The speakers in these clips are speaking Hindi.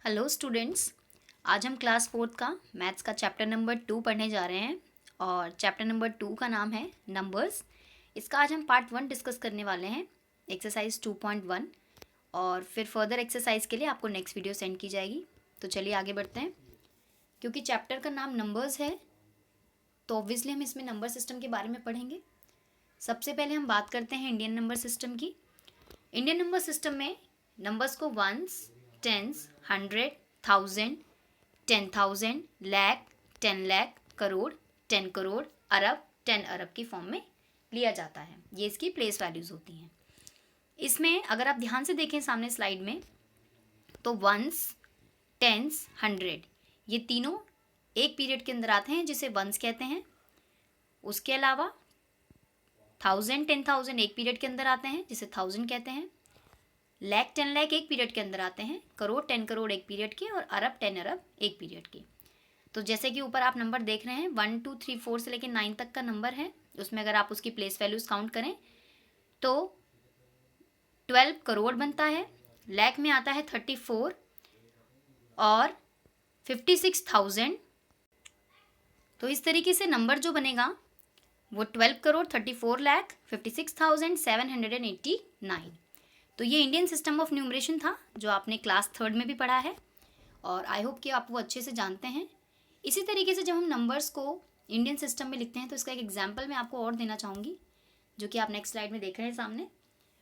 Hello students. आज हम क्लास फोर्थ का मैथ्स का चैप्टर नंबर 2 पढ़ने जा रहे हैं और चैप्टर नंबर 2 का नाम है नंबर्स। इसका आज हम पार्ट 1 डिस्कस करने वाले हैं, एक्सरसाइज 2.1, और फिर फर्दर एक्सरसाइज के लिए आपको नेक्स्ट वीडियो सेंड की जाएगी। तो चलिए आगे बढ़ते हैं। क्योंकि चैप्टर का नाम नंबर्स है तो ऑब्वियसली हम इसमें नंबर सिस्टम के बारे में पढ़ेंगे। सबसे पहले हम बात करते हैं इंडियन नंबर सिस्टम की। इंडियन नंबर सिस्टम में नंबर्स को वंस, टेंस, 100, 1000, 10,000, लाख, 10 लाख, करोड़, 10 करोड़, अरब, 10 अरब की फॉर्म में लिया जाता है। ये इसकी प्लेस वैल्यूज होती हैं। इसमें अगर आप ध्यान से देखें सामने स्लाइड में तो वंस, टेंस, 100 ये तीनों एक पीरियड के अंदर आते हैं जिसे वंस कहते हैं। उसके अलावा 1000, 10,000 एक पीरियड के अंदर आते हैं जिसे 1000 कहते हैं। लाख, 10 लाख एक पीरियड के अंदर आते हैं। करोड़, 10 करोड़ एक पीरियड के, और अरब, 10 अरब एक पीरियड के। तो जैसे कि ऊपर आप नंबर देख रहे हैं 1 2 3 4 से लेकर 9 तक का नंबर है। उसमें अगर आप उसकी प्लेस वैल्यूज काउंट करें तो 12 करोड़ बनता है। लाख में आता है 34 और 56,000। तो इस तरीके से नंबर जो बनेगा वो 12 करोड़, 34 लाख, 56,789। तो ये इंडियन सिस्टम ऑफ न्यूमरेशन था जो आपने क्लास 3 में भी पढ़ा है और आई होप कि आप वो अच्छे से जानते हैं। इसी तरीके से जब हम नंबर्स को इंडियन सिस्टम में लिखते हैं तो इसका एक एग्जांपल मैं आपको और देना चाहूँगी, जो कि आप नेक्स्ट स्लाइड में देख रहे हैं सामने।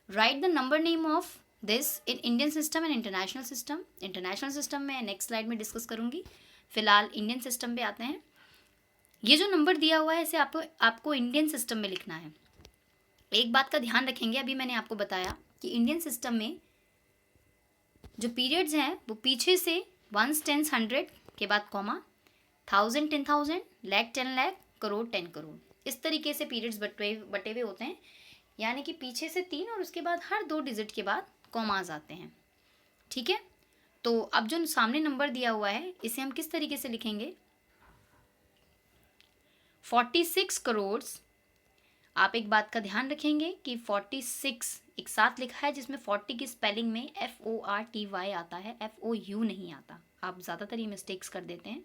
Right the number name of this in Indian system and international system. International system मैं नेक्स्ट स्लाइड में डिस्कस करूँगी, फिलहाल इंडियन सिस्टम पे आते हैं। ये जो नंबर दिया हुआ है इसे आपको इंडियन सिस्टम में लिखना है। एक बात का ध्यान रखेंगे, अभी मैंने आपको बताया कि इंडियन सिस्टम में जो पीरियड्स हैं वो पीछे से वंस, टेंस, 100 के बाद कॉमा, 1000, 10,000, लाख, 10 लाख, करोड़, 10 करोड़, इस तरीके से पीरियड्स बटे हुए होते हैं। यानी कि पीछे से 3 और उसके बाद हर 2 डिजिट के बाद कॉमाज आते हैं। ठीक है, तो अब जो सामने नंबर दिया हुआ है इसे हम किस तरीके से लिखेंगे? 46 करोड़। आप एक बात का ध्यान रखेंगे कि 46 एक साथ लिखा है जिसमें 40 की स्पेलिंग में FORTY आता है, FOU नहीं आता। आप ज़्यादातर ये मिस्टेक्स कर देते हैं,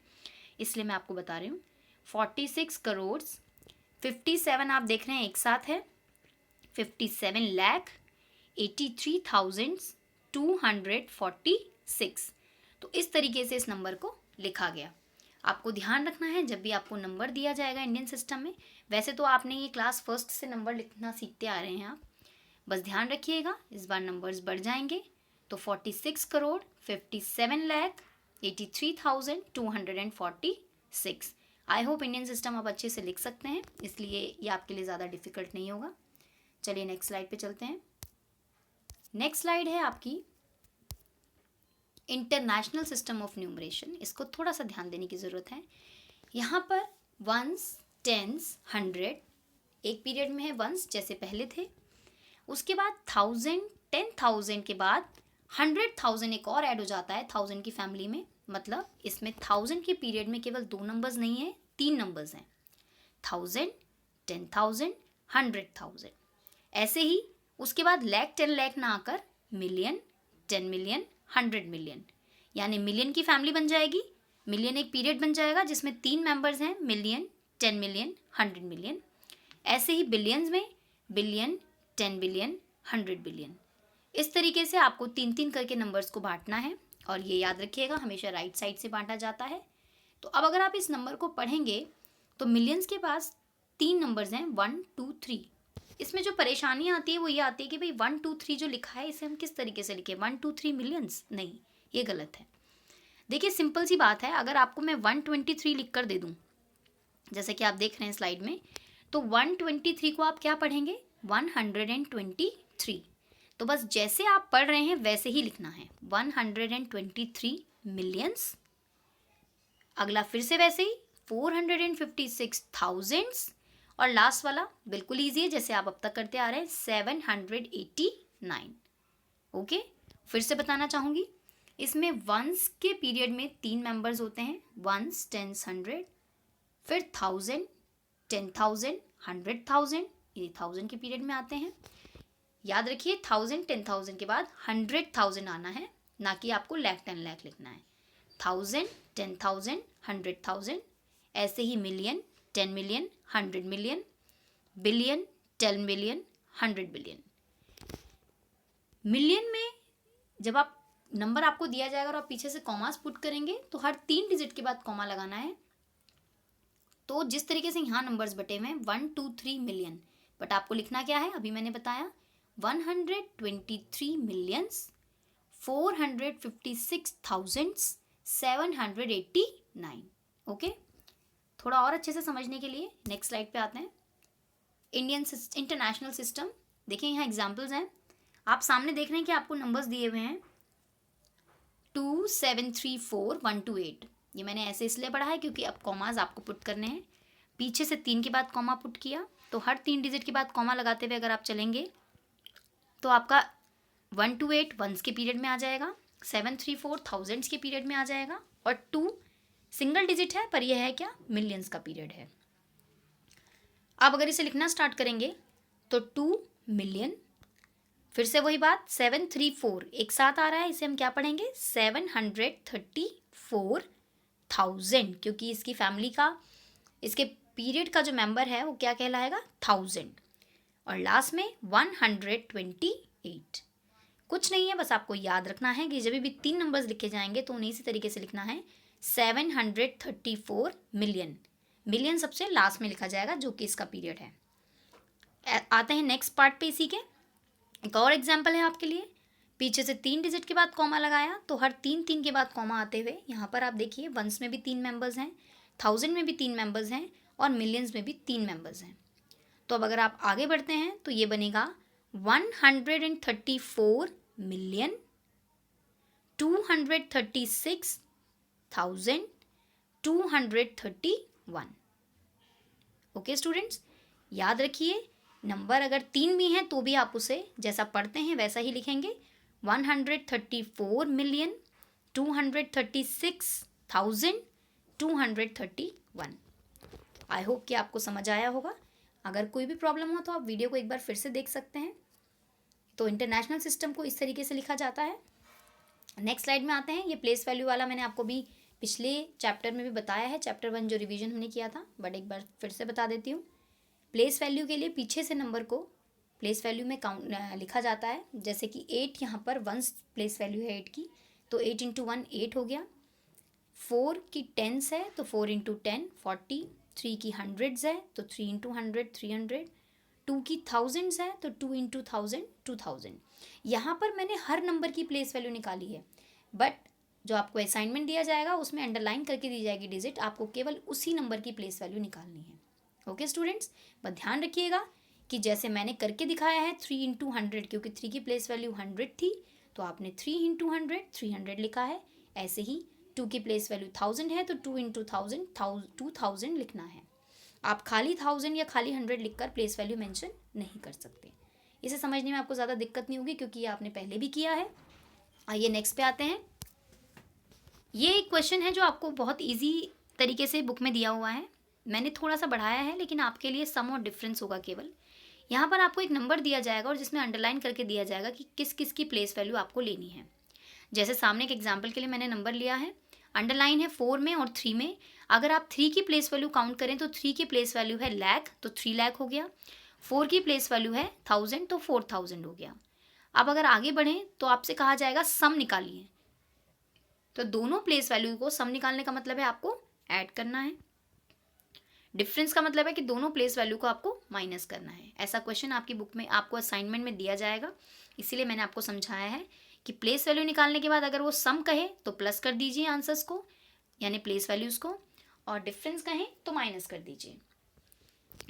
इसलिए मैं आपको बता रही हूँ। 46 करोड़, 57 आप देख रहे हैं एक साथ है, 57 लाख, 83,246। तो इस तरीके से इस नंबर को लिखा गया। आपको ध्यान रखना है जब भी आपको नंबर दिया जाएगा इंडियन सिस्टम में, वैसे तो आपने ये क्लास फर्स्ट से नंबर लिखना सीखते आ रहे हैं आप, बस ध्यान रखिएगा इस बार नंबर्स बढ़ जाएंगे। तो 46 crore, 57 lakh, 83,246। I hope Indian system आप अच्छे से लिख सकते हैं, इसलिए ये आपके लिए ज़्यादा डिफिकल्ट नहीं होगा। चलिए नेक्स्ट स्लाइड पे चलते हैं। नेक्स्ट स्लाइड है आपकी इंटरनेशनल सिस्टम ऑफ न्यूमरेशन। इसको थोड़ा सा ध्यान देने की ज़रूरत है। यहाँ पर वंस, टेंस, 100 एक पीरियड में है वंस जैसे पहले थे। उसके बाद 1000, 10,000 के बाद 100,000 एक और ऐड हो जाता है 1000 की फैमिली में। मतलब इसमें 1000 के पीरियड में केवल 2 नंबर्स नहीं है, 3 नंबर्स हैं, 1000, 10,000, 100,000। ऐसे ही उसके बाद लाख, 10 लाख ना आकर मिलियन, 10 मिलियन, 100 मिलियन, यानी मिलियन की फैमिली बन जाएगी। मिलियन एक पीरियड बन जाएगा जिसमें 3 मेंबर्स हैं, मिलियन, 10 मिलियन, 100 मिलियन। ऐसे ही बिलियंस में बिलियन, 10 बिलियन, 100 बिलियन। इस तरीके से आपको 3-3 करके नंबर्स को बांटना है और ये याद रखिएगा हमेशा राइट साइड से बांटा जाता है। तो अब अगर आप इस नंबर को पढ़ेंगे तो मिलियंस के पास 3 नंबर्स हैं, 1 2 3। इसमें जो परेशानी आती है वो ये आती है कि भाई 1 2 3 जो लिखा है इसे हम किस तरीके से लिखें? 1 2 3 मिलियंस? नहीं, ये गलत है। देखिए सिंपल सी बात है, अगर आपको मैं 123 लिख कर दे दूँ जैसे कि आप देख रहे हैं स्लाइड में, तो 123 को आप क्या पढ़ेंगे? 123। तो बस जैसे आप पढ़ रहे हैं वैसे ही लिखना है, 123 मिलियंस। अगला फिर से वैसे ही 456,000, और लास्ट वाला बिल्कुल ईजी है जैसे आप अब तक करते आ रहे हैं, 789। ओके, फिर से बताना चाहूँगी, इसमें वंस के पीरियड में 3 मेंबर्स होते हैं, वंस, टेंस, 100, फिर 1000, 10,000, 100,000, ये 1000 के पीरियड में आते हैं। याद रखिए 1000, 10,000 के बाद 100,000 आना है, ना कि आपको लाख 10 लाख लिखना है। 1000, 10,000, 100,000, ऐसे ही million, 10 million, 100 million, billion, 10 billion, 100 billion. Million में जब आप नंबर आपको दिया जाएगा और आप पीछे से कॉमास पुट करेंगे तो हर 3 डिजिट के बाद कॉमा लगाना है। तो जिस तरीके से यहाँ नंबर्स बटे हुए हैं 1, 2, 3 मिलियन, बट आपको लिखना क्या है, अभी मैंने बताया 123 मिलियंस 456,789। ओके, थोड़ा और अच्छे से समझने के लिए नेक्स्ट स्लाइड पे आते हैं। इंटरनेशनल सिस्टम, देखिए यहाँ एग्जाम्पल्स हैं। आप सामने देख रहे हैं कि आपको नंबर्स दिए हुए हैं 2, 7, 3, 4, 1 to 8। ये मैंने ऐसे इसलिए पढ़ा है क्योंकि अब कॉमाज आपको पुट करने हैं। पीछे से 3 के बाद कॉमा पुट किया तो हर 3 डिजिट के बाद कॉमा लगाते हुए अगर आप चलेंगे तो आपका 1 to 8 वंस के पीरियड में आ जाएगा, 7, 3, 4 थाउजेंड्स के पीरियड में आ जाएगा, और 2 सिंगल डिजिट है पर यह है क्या, मिलियंस का पीरियड है। अब अगर इसे लिखना स्टार्ट करेंगे तो 2 मिलियन, फिर से वही बात 7, 3, 4 एक साथ आ रहा है, इसे हम क्या पढ़ेंगे 734,000, क्योंकि इसकी फैमिली का, इसके पीरियड का जो मेंबर है वो क्या कहलाएगा 1000, और लास्ट में 128। कुछ नहीं है, बस आपको याद रखना है कि जब भी 3 नंबर्स लिखे जाएंगे तो उन्हीं इसी तरीके से लिखना है 734 मिलियन। मिलियन सबसे लास्ट में लिखा जाएगा जो कि इसका पीरियड है। आते हैं नेक्स्ट पार्ट पे। इसी के एक और एग्जाम्पल है आपके लिए। पीछे से 3 डिजिट के बाद कॉमा लगाया तो हर 3 के बाद कॉमा आते हुए यहाँ पर आप देखिए वंस में भी 3 मेंबर्स हैं, 1000 में भी 3 मेंबर्स हैं, और मिलियंस में भी 3 मेंबर्स हैं। तो अब अगर आप आगे बढ़ते हैं तो ये बनेगा 134 मिलियन 236,231। ओके स्टूडेंट्स, याद रखिए नंबर अगर 3 भी हैं तो भी आप उसे जैसा पढ़ते हैं वैसा ही लिखेंगे, 134 मिलियन 236,231। आई होप कि आपको समझ आया होगा। अगर कोई भी प्रॉब्लम हो तो आप वीडियो को एक बार फिर से देख सकते हैं। तो इंटरनेशनल सिस्टम को इस तरीके से लिखा जाता है। नेक्स्ट स्लाइड में आते हैं। ये प्लेस वैल्यू वाला मैंने आपको भी पिछले चैप्टर में भी बताया है, चैप्टर 1 जो रिवीजन हमने किया था, बट एक बार फिर से बता देती हूँ। प्लेस वैल्यू के लिए पीछे से नंबर को प्लेस वैल्यू में काउंट लिखा जाता है। जैसे कि 8 यहाँ पर वंस प्लेस वैल्यू है 8 की, तो 8 × 1 8 हो गया। 4 की 10s है तो 4 × 10 40। 3 की 100s है तो 3 × 100 300। 2 की 1000s है तो 2 × 1000 2000। यहाँ पर मैंने हर नंबर की प्लेस वैल्यू निकाली है, बट जो आपको असाइनमेंट दिया जाएगा उसमें अंडरलाइन करके दी जाएगी डिजिट, आपको केवल उसी नंबर की प्लेस वैल्यू निकालनी है। ओके स्टूडेंट्स, बस ध्यान रखिएगा कि जैसे मैंने करके दिखाया है 3 × 100, क्योंकि 3 की प्लेस वैल्यू 100 थी तो आपने 3 × 100 300 लिखा है। ऐसे ही 2 की प्लेस वैल्यू 1000 है तो 2 × 1000 2000 लिखना है। आप खाली 1000 या खाली 100 लिखकर प्लेस वैल्यू मेंशन नहीं कर सकते। इसे समझने में आपको ज़्यादा दिक्कत नहीं होगी क्योंकि ये आपने पहले भी किया है। आइए नेक्स्ट पे आते हैं। ये एक क्वेश्चन है जो आपको बहुत इजी तरीके से बुक में दिया हुआ है, मैंने थोड़ा सा बढ़ाया है लेकिन आपके लिए सम और डिफरेंस होगा केवल। यहाँ पर आपको एक नंबर दिया जाएगा और जिसमें अंडरलाइन करके दिया जाएगा कि किस किस की प्लेस वैल्यू आपको लेनी है। जैसे सामने एक एग्जाम्पल के लिए मैंने नंबर लिया है, अंडरलाइन है 4 में और 3 में। अगर आप 3 की प्लेस वैल्यू काउंट करें तो 3 की प्लेस वैल्यू है लाख तो 3 लाख हो गया। 4 की प्लेस वैल्यू है 1000 तो 4000 हो गया। अब अगर आगे बढ़ें तो आपसे कहा जाएगा सम निकालिए, तो दोनों प्लेस वैल्यू को सम निकालने का मतलब है आपको ऐड करना है। डिफरेंस का मतलब है कि दोनों प्लेस वैल्यू को आपको माइनस करना है। ऐसा क्वेश्चन आपकी बुक में आपको असाइनमेंट में दिया जाएगा, इसीलिए मैंने आपको समझाया है कि प्लेस वैल्यू निकालने के बाद अगर वो सम कहे तो प्लस कर दीजिए आंसर्स को, यानी प्लेस वैल्यूज़ को, और डिफरेंस कहें तो माइनस कर दीजिए।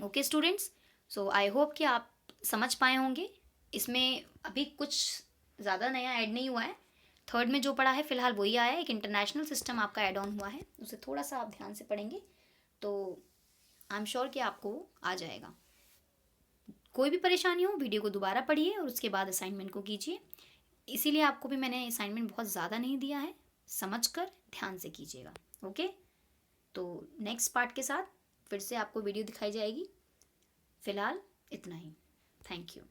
Okay students, so I hope कि आप समझ पाए होंगे। इसमें अभी कुछ ज़्यादा नया ऐड नहीं हुआ है, थर्ड में जो पढ़ा है फिलहाल वही आया है। एक इंटरनेशनल सिस्टम आपका ऐड ऑन हुआ है, उसे थोड़ा सा आप ध्यान से पढ़ेंगे तो आई एम श्योर कि आपको आ जाएगा। कोई भी परेशानी हो वीडियो को दोबारा पढ़िए और उसके बाद असाइनमेंट को कीजिए। इसीलिए आपको भी मैंने असाइनमेंट बहुत ज़्यादा नहीं दिया है, समझकर ध्यान से कीजिएगा। ओके, तो नेक्स्ट पार्ट के साथ फिर से आपको वीडियो दिखाई जाएगी। फ़िलहाल इतना ही। Thank you.